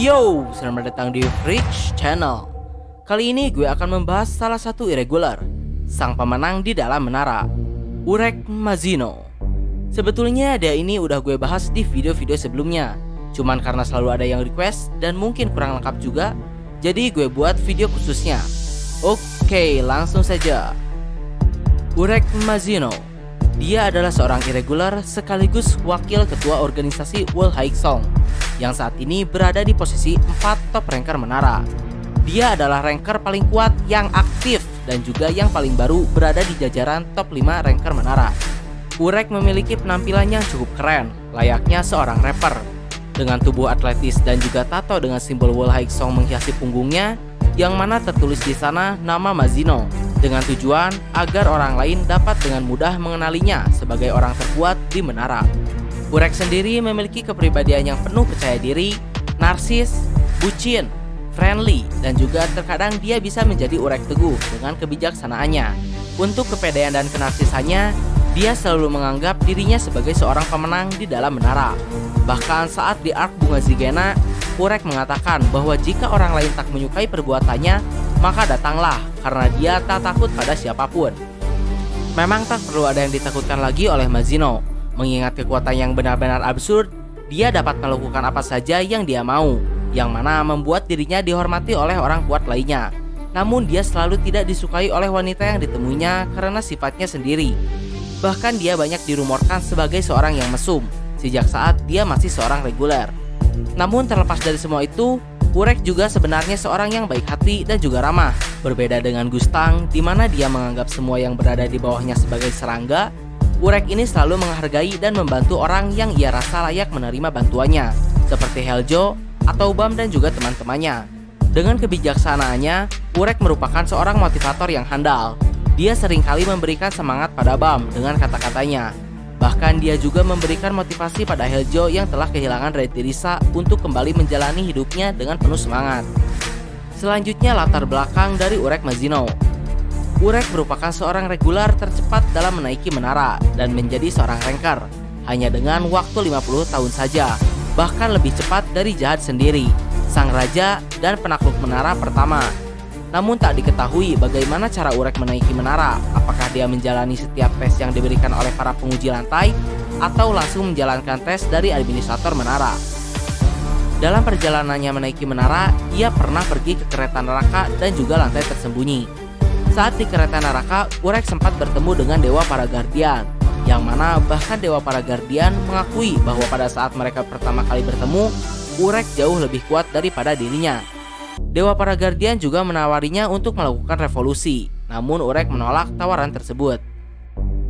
Yo, selamat datang di Rich Channel. Kali ini gue akan membahas salah satu irregular, sang pemenang di dalam menara, Urek Mazino. Sebetulnya dia ini udah gue bahas di video-video sebelumnya, cuman karena selalu ada yang request dan mungkin kurang lengkap juga, jadi gue buat video khususnya. Oke, langsung saja. Urek Mazino, dia adalah seorang irregular sekaligus wakil ketua organisasi World Haeksong yang saat ini berada di posisi 4 top ranker menara. Dia adalah ranker paling kuat yang aktif dan juga yang paling baru berada di jajaran top 5 ranker menara. Urek memiliki penampilan yang cukup keren, layaknya seorang rapper. Dengan tubuh atletis dan juga tato dengan simbol World Haeksong menghiasi punggungnya, yang mana tertulis di sana nama Mazino, dengan tujuan agar orang lain dapat dengan mudah mengenalinya sebagai orang terkuat di menara. Urek sendiri memiliki kepribadian yang penuh percaya diri, narsis, bucin, friendly, dan juga terkadang dia bisa menjadi Urek teguh dengan kebijaksanaannya. Untuk kepedean dan kenarsisannya, dia selalu menganggap dirinya sebagai seorang pemenang di dalam menara. Bahkan saat di arc bunga Zigena, Urek mengatakan bahwa jika orang lain tak menyukai perbuatannya, maka datanglah karena dia tak takut pada siapapun. Memang tak perlu ada yang ditakutkan lagi oleh Mazino. Mengingat kekuatan yang benar-benar absurd, dia dapat melakukan apa saja yang dia mau, yang mana membuat dirinya dihormati oleh orang kuat lainnya. Namun dia selalu tidak disukai oleh wanita yang ditemuinya karena sifatnya sendiri. Bahkan dia banyak dirumorkan sebagai seorang yang mesum sejak saat dia masih seorang reguler. Namun terlepas dari semua itu, Urek juga sebenarnya seorang yang baik hati dan juga ramah. Berbeda dengan Gustang, di mana dia menganggap semua yang berada di bawahnya sebagai serangga, Urek ini selalu menghargai dan membantu orang yang ia rasa layak menerima bantuannya, seperti Heljo atau Bam dan juga teman-temannya. Dengan kebijaksanaannya, Urek merupakan seorang motivator yang handal. Dia seringkali memberikan semangat pada Bam dengan kata-katanya. Bahkan dia juga memberikan motivasi pada Heljo yang telah kehilangan Reti Risa untuk kembali menjalani hidupnya dengan penuh semangat. Selanjutnya latar belakang dari Urek Mazino. Urek merupakan seorang regular tercepat dalam menaiki menara dan menjadi seorang ranker hanya dengan waktu 50 tahun saja, bahkan lebih cepat dari Jahat sendiri, sang raja dan penakluk menara pertama. Namun tak diketahui bagaimana cara Urek menaiki menara, apakah dia menjalani setiap tes yang diberikan oleh para penguji lantai atau langsung menjalankan tes dari administrator menara. Dalam perjalanannya menaiki menara, ia pernah pergi ke kereta neraka dan juga lantai tersembunyi. Saat di kereta neraka, Urek sempat bertemu dengan Dewa Para Guardian, yang mana bahkan Dewa Para Guardian mengakui bahwa pada saat mereka pertama kali bertemu, Urek jauh lebih kuat daripada dirinya. Dewa Para Guardian juga menawarinya untuk melakukan revolusi, namun Urek menolak tawaran tersebut.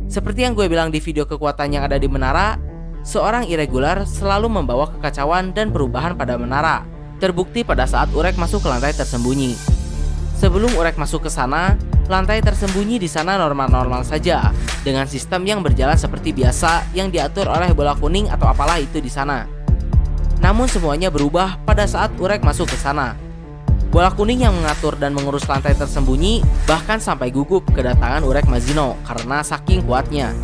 Seperti yang gue bilang di video kekuatan yang ada di menara, seorang irregular selalu membawa kekacauan dan perubahan pada menara. Terbukti pada saat Urek masuk ke lantai tersembunyi. Sebelum Urek masuk ke sana, lantai tersembunyi di sana normal-normal saja, dengan sistem yang berjalan seperti biasa yang diatur oleh bola kuning atau apalah itu di sana. Namun semuanya berubah pada saat Urek masuk ke sana. Bola kuning yang mengatur dan mengurus lantai tersembunyi bahkan sampai gugup kedatangan Urek Mazino karena saking kuatnya.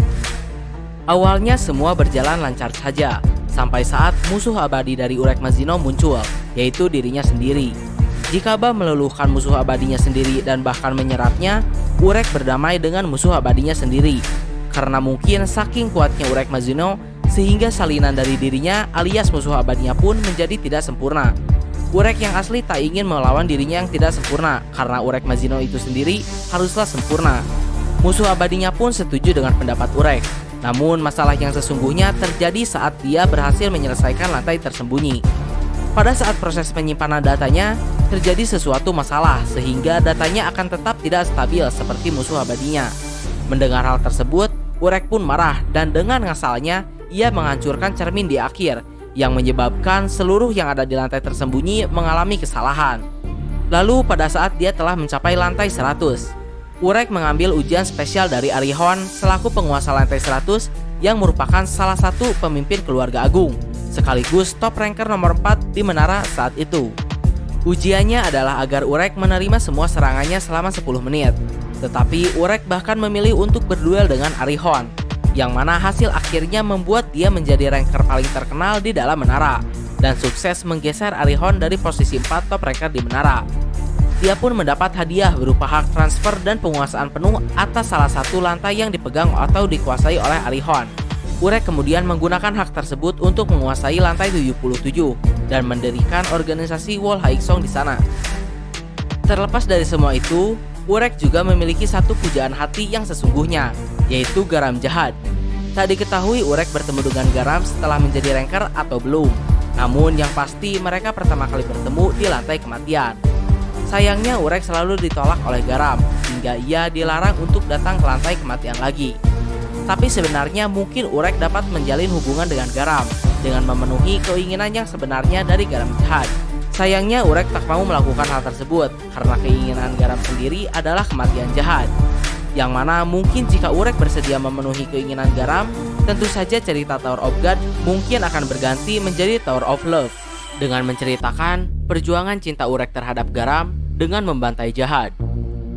Awalnya semua berjalan lancar saja, sampai saat musuh abadi dari Urek Mazino muncul, yaitu dirinya sendiri. Jika Bam meluluhkan musuh abadinya sendiri dan bahkan menyerapnya, Urek berdamai dengan musuh abadinya sendiri. Karena mungkin saking kuatnya Urek Mazino, sehingga salinan dari dirinya alias musuh abadinya pun menjadi tidak sempurna. Urek yang asli tak ingin melawan dirinya yang tidak sempurna, karena Urek Mazino itu sendiri haruslah sempurna. Musuh abadinya pun setuju dengan pendapat Urek. Namun masalah yang sesungguhnya terjadi saat dia berhasil menyelesaikan lantai tersembunyi. Pada saat proses penyimpanan datanya, terjadi sesuatu masalah sehingga datanya akan tetap tidak stabil seperti musuh abadinya. Mendengar hal tersebut, Urek pun marah dan dengan ngasalnya, ia menghancurkan cermin di akhir, yang menyebabkan seluruh yang ada di lantai tersembunyi mengalami kesalahan. Lalu pada saat dia telah mencapai lantai 100, Urek mengambil ujian spesial dari Arihon selaku penguasa lantai 100 yang merupakan salah satu pemimpin keluarga agung, sekaligus top ranker nomor 4 di menara saat itu. Ujiannya adalah agar Urek menerima semua serangannya selama 10 menit. Tetapi Urek bahkan memilih untuk berduel dengan Arihon, yang mana hasil akhirnya membuat dia menjadi ranker paling terkenal di dalam menara. dan sukses menggeser Arihon dari posisi 4 top ranker di menara. Dia pun mendapat hadiah berupa hak transfer dan penguasaan penuh atas salah satu lantai yang dipegang atau dikuasai oleh Arihon. Urek kemudian menggunakan hak tersebut untuk menguasai lantai 77 dan mendirikan organisasi Wall Haixong di sana. Terlepas dari semua itu, Urek juga memiliki satu pujaan hati yang sesungguhnya, yaitu Garam Jahat. Tak diketahui Urek bertemu dengan Garam setelah menjadi ranker atau belum. Namun yang pasti mereka pertama kali bertemu di lantai kematian. Sayangnya Urek selalu ditolak oleh Garam, hingga ia dilarang untuk datang ke lantai kematian lagi. Tapi sebenarnya mungkin Urek dapat menjalin hubungan dengan Garam dengan memenuhi keinginan yang sebenarnya dari Garam Jahat. Sayangnya Urek tak mau melakukan hal tersebut karena keinginan Garam sendiri adalah kematian jahat. Yang mana mungkin jika Urek bersedia memenuhi keinginan Garam, tentu saja cerita Tower of God mungkin akan berganti menjadi Tower of Love dengan menceritakan perjuangan cinta Urek terhadap Garam dengan membantai jahat.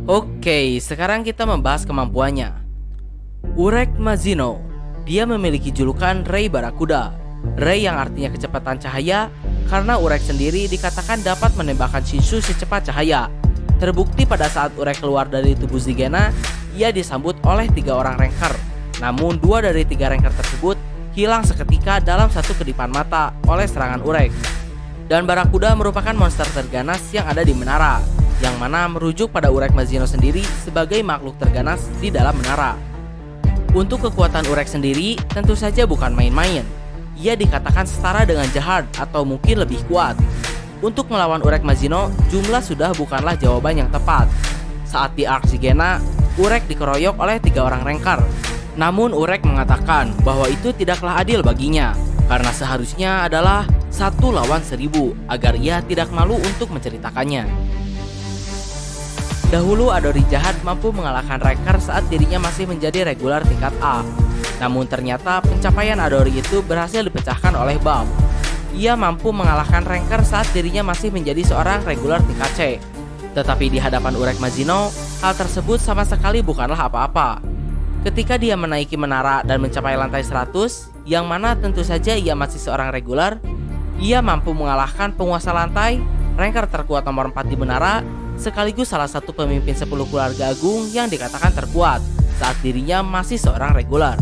Oke, sekarang kita membahas kemampuannya. Urek Mazino, dia memiliki julukan Ray Barakuda. Ray yang artinya kecepatan cahaya, karena Urek sendiri dikatakan dapat menembakkan Shinshu secepat cahaya. Terbukti pada saat Urek keluar dari tubuh Zigena, ia disambut oleh 3 orang ranker. Namun 2 dari 3 ranker tersebut hilang seketika dalam satu kedipan mata oleh serangan Urek. Dan Barakuda merupakan monster terganas yang ada di menara, yang mana merujuk pada Urek Mazino sendiri sebagai makhluk terganas di dalam menara. Untuk kekuatan Urek sendiri tentu saja bukan main-main. Ia dikatakan setara dengan jahat atau mungkin lebih kuat. Untuk melawan Urek Mazino, jumlah sudah bukanlah jawaban yang tepat. Saat di Arc Zigena, Urek dikeroyok oleh 3 orang ranker. Namun Urek mengatakan bahwa itu tidaklah adil baginya, karena seharusnya adalah 1 lawan 1000 agar ia tidak malu untuk menceritakannya. Dahulu Adori jahat mampu mengalahkan ranker saat dirinya masih menjadi regular tingkat A. Namun ternyata pencapaian Adori itu berhasil dipecahkan oleh Bam. Ia mampu mengalahkan ranker saat dirinya masih menjadi seorang regular tingkat C. Tetapi di hadapan Urek Mazino, hal tersebut sama sekali bukanlah apa-apa. Ketika dia menaiki menara dan mencapai lantai 100, yang mana tentu saja ia masih seorang regular, ia mampu mengalahkan penguasa lantai, ranker terkuat nomor 4 di menara, sekaligus salah satu pemimpin 10 keluarga agung yang dikatakan terkuat saat dirinya masih seorang regular.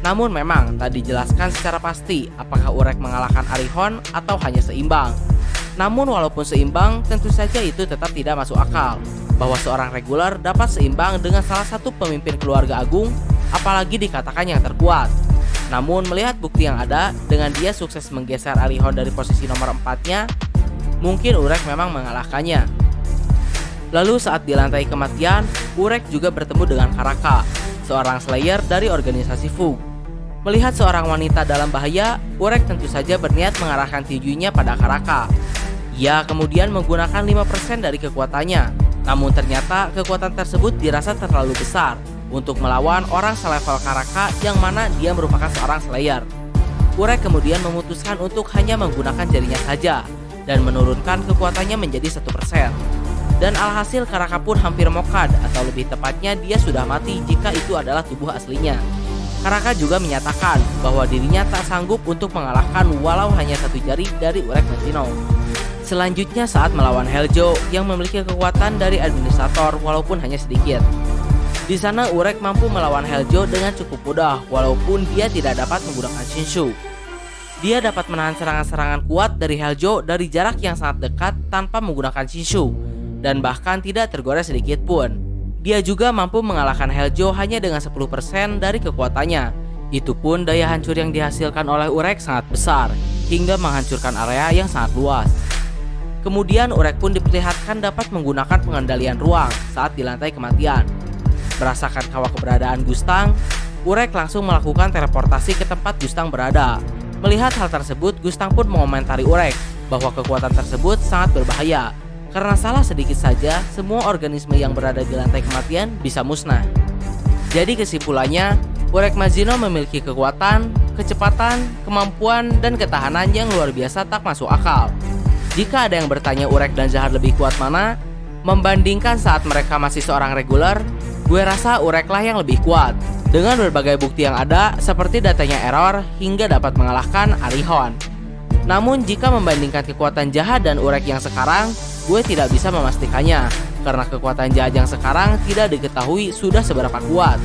Namun memang tak dijelaskan secara pasti apakah Urek mengalahkan Arihon atau hanya seimbang. Namun walaupun seimbang, tentu saja itu tetap tidak masuk akal bahwa seorang regular dapat seimbang dengan salah satu pemimpin keluarga agung, apalagi dikatakan yang terkuat. Namun melihat bukti yang ada, dengan dia sukses menggeser Arihon dari posisi nomor 4-nya, mungkin Urek memang mengalahkannya. Lalu saat di lantai kematian, Urek juga bertemu dengan Karaka, seorang slayer dari organisasi Fug. Melihat seorang wanita dalam bahaya, Urek tentu saja berniat mengarahkan tinjunya pada Karaka. Ia kemudian menggunakan 5% dari kekuatannya, namun ternyata kekuatan tersebut dirasa terlalu besar untuk melawan orang selevel Karaka yang mana dia merupakan seorang slayer. Urek kemudian memutuskan untuk hanya menggunakan jarinya saja dan menurunkan kekuatannya menjadi 1%. Dan alhasil Karaka pun hampir mokad, atau lebih tepatnya dia sudah mati jika itu adalah tubuh aslinya. Karaka juga menyatakan bahwa dirinya tak sanggup untuk mengalahkan walau hanya 1 jari dari Urek Mazino. Selanjutnya saat melawan Heljo yang memiliki kekuatan dari administrator walaupun hanya sedikit. Di sana Urek mampu melawan Heljo dengan cukup mudah walaupun dia tidak dapat menggunakan Shinshu. Dia dapat menahan serangan-serangan kuat dari Heljo dari jarak yang sangat dekat tanpa menggunakan Shinshu, dan bahkan tidak tergores sedikit pun. Dia juga mampu mengalahkan Heljo hanya dengan 10% dari kekuatannya. Itu pun daya hancur yang dihasilkan oleh Urek sangat besar, hingga menghancurkan area yang sangat luas. Kemudian Urek pun diperlihatkan dapat menggunakan pengendalian ruang saat di lantai kematian. Merasakan hawa keberadaan Gustang, Urek langsung melakukan teleportasi ke tempat Gustang berada. Melihat hal tersebut, Gustang pun mengomentari Urek bahwa kekuatan tersebut sangat berbahaya, karena salah sedikit saja semua organisme yang berada di lantai kematian bisa musnah. Jadi kesimpulannya, Urek Mazino memiliki kekuatan, kecepatan, kemampuan, dan ketahanan yang luar biasa tak masuk akal. Jika ada yang bertanya Urek dan Jahat lebih kuat mana, membandingkan saat mereka masih seorang regular, gue rasa Urek lah yang lebih kuat. Dengan berbagai bukti yang ada, seperti datanya error hingga dapat mengalahkan Arihon. Namun jika membandingkan kekuatan jahat dan Urek yang sekarang, gue tidak bisa memastikannya, karena kekuatan jahat yang sekarang tidak diketahui sudah seberapa kuat.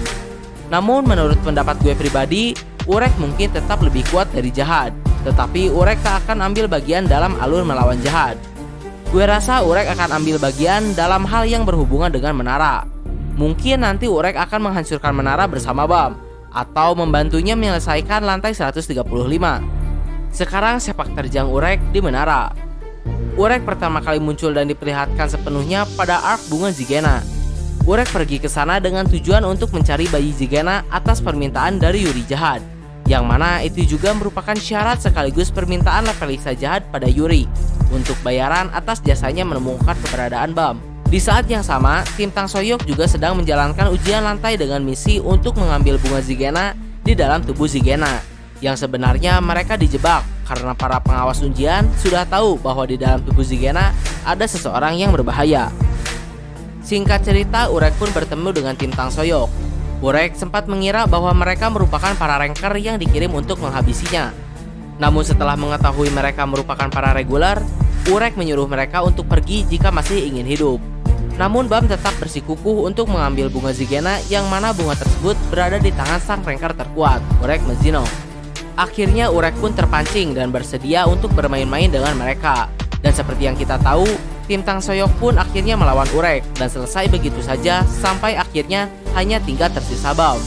Namun menurut pendapat gue pribadi, Urek mungkin tetap lebih kuat dari jahat, tetapi Urek tak akan ambil bagian dalam alur melawan jahat. Gue rasa Urek akan ambil bagian dalam hal yang berhubungan dengan menara. Mungkin nanti Urek akan menghancurkan menara bersama Bam, atau membantunya menyelesaikan lantai 135. Sekarang sepak terjang Urek di menara. Urek pertama kali muncul dan diperlihatkan sepenuhnya pada arc bunga Zigena. Urek pergi ke sana dengan tujuan untuk mencari bayi Zigena atas permintaan dari Yuri jahat, yang mana itu juga merupakan syarat sekaligus permintaan Lepelisa jahat pada Yuri untuk bayaran atas jasanya menemukan keberadaan Bam. Di saat yang sama, tim Tang Soyok juga sedang menjalankan ujian lantai dengan misi untuk mengambil bunga Zigena di dalam tubuh Zigena, yang sebenarnya mereka dijebak karena para pengawas ujian sudah tahu bahwa di dalam tubuh Zigena ada seseorang yang berbahaya. Singkat cerita, Urek pun bertemu dengan tim Tang Soyok. Urek sempat mengira bahwa mereka merupakan para ranker yang dikirim untuk menghabisinya. Namun setelah mengetahui mereka merupakan para regular, Urek menyuruh mereka untuk pergi jika masih ingin hidup. Namun Bam tetap bersikukuh untuk mengambil bunga Zigena, yang mana bunga tersebut berada di tangan sang ranker terkuat, Urek Mazino. Akhirnya Urek pun terpancing dan bersedia untuk bermain-main dengan mereka. Dan seperti yang kita tahu, tim Tang Soyok pun akhirnya melawan Urek dan selesai begitu saja sampai akhirnya hanya tinggal tersisa Bam.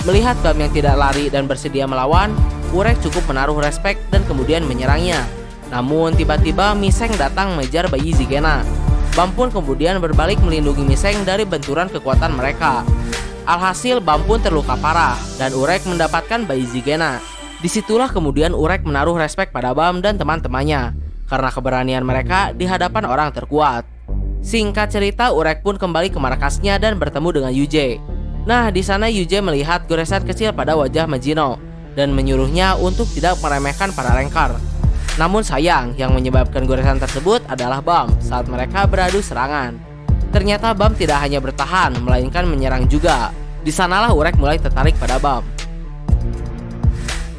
Melihat Bam yang tidak lari dan bersedia melawan, Urek cukup menaruh respek dan kemudian menyerangnya. Namun tiba-tiba Miseng datang mengejar bayi Zigena. Bam pun kemudian berbalik melindungi Miseng dari benturan kekuatan mereka. Alhasil Bam pun terluka parah dan Urek mendapatkan bayi Zigena. Disitulah kemudian Urek menaruh respek pada Bam dan teman-temannya karena keberanian mereka di hadapan orang terkuat. Singkat cerita, Urek pun kembali ke markasnya dan bertemu dengan Yuje. Nah, di sana Yuje melihat goresan kecil pada wajah Mazino dan menyuruhnya untuk tidak meremehkan para ranker. Namun sayang, yang menyebabkan goresan tersebut adalah Bam saat mereka beradu serangan. Ternyata Bam tidak hanya bertahan, melainkan menyerang juga. Di sanalah Urek mulai tertarik pada Bam.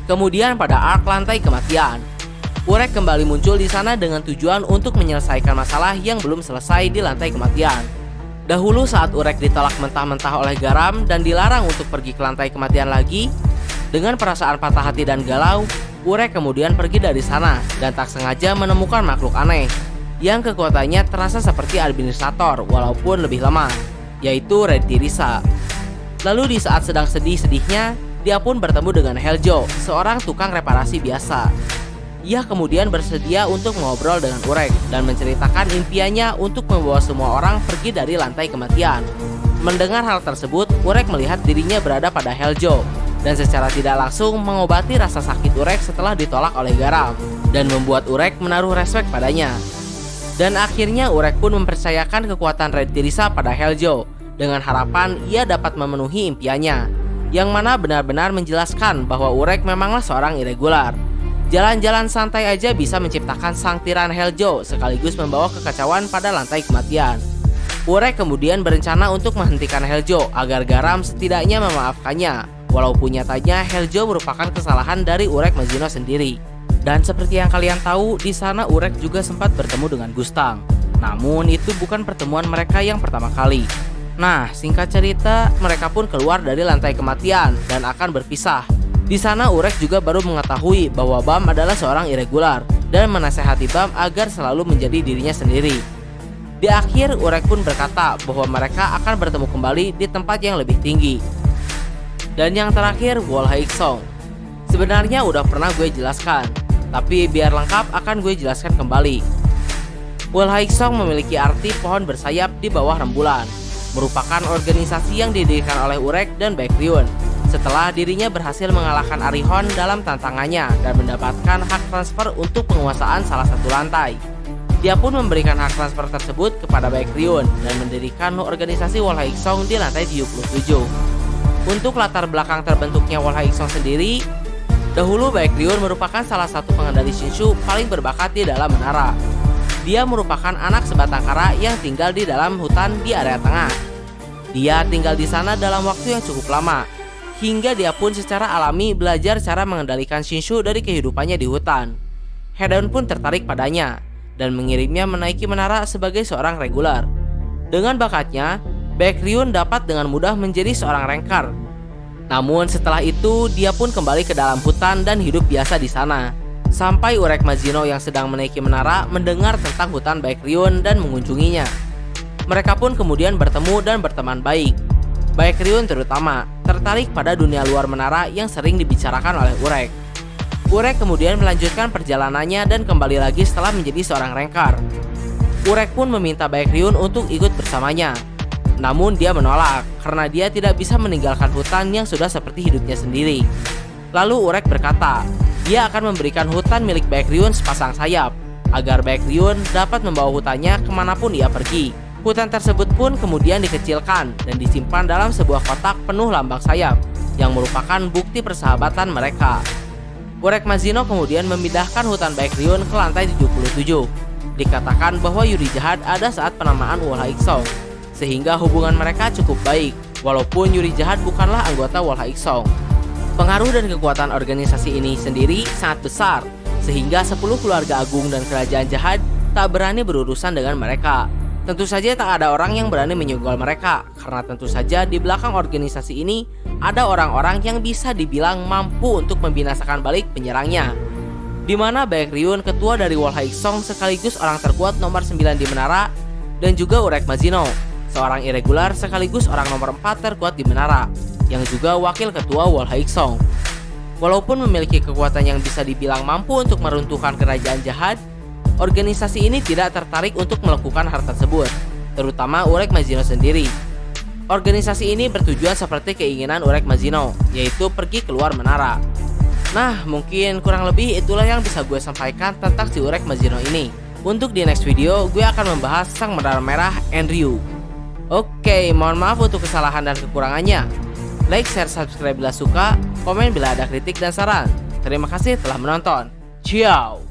Kemudian pada arc lantai kematian, Urek kembali muncul di sana dengan tujuan untuk menyelesaikan masalah yang belum selesai di lantai kematian. Dahulu saat Urek ditolak mentah-mentah oleh Garam dan dilarang untuk pergi ke lantai kematian lagi, dengan perasaan patah hati dan galau, Urek kemudian pergi dari sana dan tak sengaja menemukan makhluk aneh yang kekuatannya terasa seperti administrator walaupun lebih lemah, yaitu Red Tirisa. Lalu di saat sedang sedih-sedihnya, dia pun bertemu dengan Heljo, seorang tukang reparasi biasa. Ia kemudian bersedia untuk mengobrol dengan Urek dan menceritakan impiannya untuk membawa semua orang pergi dari lantai kematian. Mendengar hal tersebut, Urek melihat dirinya berada pada Heljo dan secara tidak langsung mengobati rasa sakit Urek setelah ditolak oleh Garam dan membuat Urek menaruh respek padanya. Dan akhirnya Urek pun mempercayakan kekuatan Red Tirisa pada Heljo dengan harapan ia dapat memenuhi impiannya, yang mana benar-benar menjelaskan bahwa Urek memanglah seorang irregular. Jalan-jalan santai aja bisa menciptakan sang tiran Heljo sekaligus membawa kekacauan pada lantai kematian. Urek kemudian berencana untuk menghentikan Heljo agar Garam setidaknya memaafkannya, walaupun nyatanya Heljo merupakan kesalahan dari Urek Mazino sendiri. Dan seperti yang kalian tahu, di sana Urek juga sempat bertemu dengan Gustang. Namun itu bukan pertemuan mereka yang pertama kali. Nah, singkat cerita, mereka pun keluar dari lantai kematian dan akan berpisah. Di sana Urek juga baru mengetahui bahwa Bam adalah seorang irregular dan menasehati Bam agar selalu menjadi dirinya sendiri. Di akhir, Urek pun berkata bahwa mereka akan bertemu kembali di tempat yang lebih tinggi. Dan yang terakhir, Wall Haiksong. Sebenarnya udah pernah gue jelaskan, tapi biar lengkap akan gue jelaskan kembali. Wall Haiksong memiliki arti pohon bersayap di bawah rembulan, merupakan organisasi yang didirikan oleh Urek dan Baekryun setelah dirinya berhasil mengalahkan Arihon dalam tantangannya dan mendapatkan hak transfer untuk penguasaan salah satu lantai. Dia pun memberikan hak transfer tersebut kepada Baekryun dan mendirikan organisasi Wall Haiksong di lantai 77. Untuk latar belakang terbentuknya Wall Haiksong sendiri, dahulu Baekryun merupakan salah satu pengendali Shinshu paling berbakat di dalam menara. Dia merupakan anak sebatang kara yang tinggal di dalam hutan di area tengah. Dia tinggal di sana dalam waktu yang cukup lama, hingga dia pun secara alami belajar cara mengendalikan Shinshu dari kehidupannya di hutan. Hedon pun tertarik padanya dan mengirimnya menaiki menara sebagai seorang regular. Dengan bakatnya, Baekryun dapat dengan mudah menjadi seorang ranger. Namun setelah itu, dia pun kembali ke dalam hutan dan hidup biasa di sana. Sampai Urek Mazino yang sedang menaiki menara mendengar tentang hutan Baekryun dan mengunjunginya. Mereka pun kemudian bertemu dan berteman baik. Baekryun terutama tertarik pada dunia luar menara yang sering dibicarakan oleh Urek. Urek kemudian melanjutkan perjalanannya dan kembali lagi setelah menjadi seorang ranger. Urek pun meminta Baekryun untuk ikut bersamanya. Namun dia menolak karena dia tidak bisa meninggalkan hutan yang sudah seperti hidupnya sendiri. Lalu Urek berkata, dia akan memberikan hutan milik Baekryun sepasang sayap agar Baekryun dapat membawa hutannya kemanapun ia pergi. Hutan tersebut pun kemudian dikecilkan dan disimpan dalam sebuah kotak penuh lambang sayap yang merupakan bukti persahabatan mereka. Urek Mazino kemudian memindahkan hutan Baekryun ke lantai 77. Dikatakan bahwa Yuri jahat ada saat penamaan Wolhaeksong, sehingga hubungan mereka cukup baik, walaupun Yuri jahat bukanlah anggota Wolhaeksong. Pengaruh dan kekuatan organisasi ini sendiri sangat besar, sehingga 10 keluarga agung dan kerajaan jahat tak berani berurusan dengan mereka. Tentu saja tak ada orang yang berani menyugal mereka, karena tentu saja di belakang organisasi ini ada orang-orang yang bisa dibilang mampu untuk membinasakan balik penyerangnya. Di mana Baekryun, ketua dari Wolhaeksong sekaligus orang terkuat nomor 9 di menara, dan juga Urek Mazino, seorang irregular sekaligus orang nomor 4 terkuat di menara, yang juga wakil ketua Wolhaeksong. Walaupun memiliki kekuatan yang bisa dibilang mampu untuk meruntuhkan kerajaan jahat, organisasi ini tidak tertarik untuk melakukan hal tersebut, terutama Urek Mazino sendiri. Organisasi ini bertujuan seperti keinginan Urek Mazino, yaitu pergi keluar menara. Nah, mungkin kurang lebih itulah yang bisa gue sampaikan tentang si Urek Mazino ini. Untuk di next video, gue akan membahas sang menara merah Enryu. Oke, mohon maaf untuk kesalahan dan kekurangannya. Like, share, subscribe bila suka, komen bila ada kritik dan saran. Terima kasih telah menonton. Ciao!